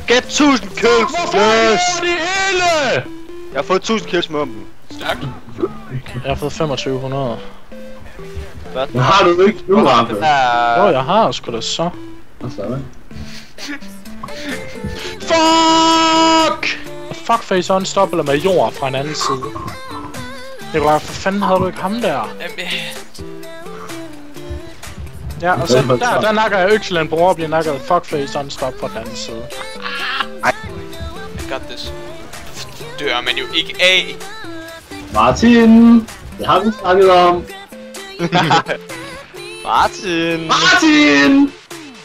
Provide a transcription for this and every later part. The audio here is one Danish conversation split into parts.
Get 1000 kills! Hvorfor yes! Det hele? Jeg har fået 1000 kills med dem. Stærkt. Jeg har fået 2500. Hvad? Men har du ikke nu, Rappe? Jo, jeg har sgu da så. Og så, hvad? Fuck! Fuckface unstoppable med jord fra en anden side. Nikolaj, for fanden havde du ikke ham der? Ja, og så der nakker jeg økselen bror og bliver nakket fuckface unstop fra den anden side. I got this. Dør man jo ikke af. Martin! Det har vi snakket om. Martin! Martin!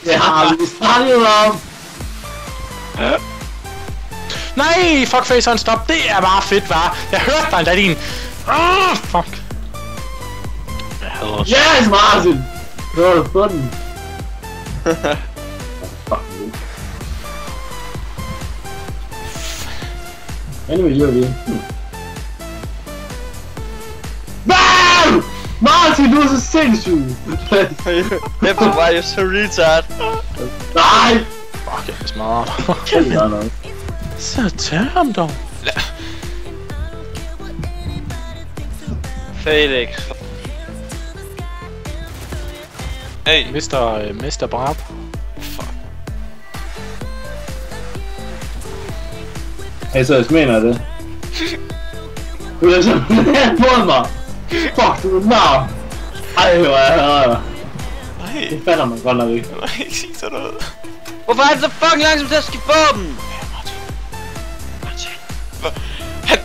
Det har vi snakket om. Nej, fuckface unstop, det er bare fedt, hva'? Jeg hørte dig endda din... Fuck. Jeg hader også. Yes, Martin! Det var da sådan. Fuck you. Anyway, gjorde vi. BAM! Martin, du er så sindssyg! Efter why you're so retard. Nej! Fuck, jeg er smart. Så tag ham dog. Felix. Hey. Mr. Brab. Fuck. Hey, så jeg mener det. Du er simpelthen mod mig! Fuck, du er navn! Ej, hvor jeg hader dig. Nej. Det fatter man godt nok ikke. Nej, ikke sige sådan noget. Hvorfor er han så fucking langsom til at skifte våben? Han...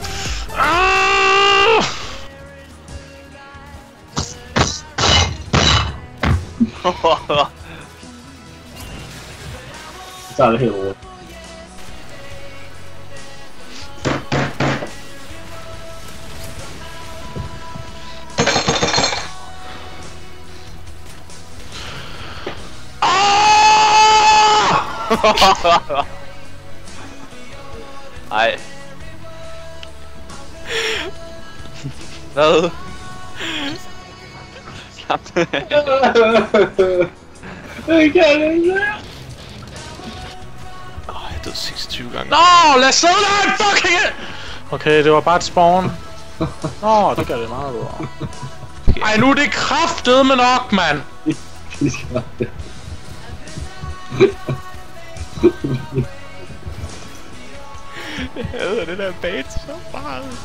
Så er det helt roligt. Ej. Hvad? Slap det af. Jeg kan det ikke. Jeg døde 26 gange. Nå, lad os sidde der, fucking it! Okay, det var bare et spawn. Nå, det gør det meget bedre. Ej, nu er det kraftedeme nok, mand! Jeg hader det der bait så meget.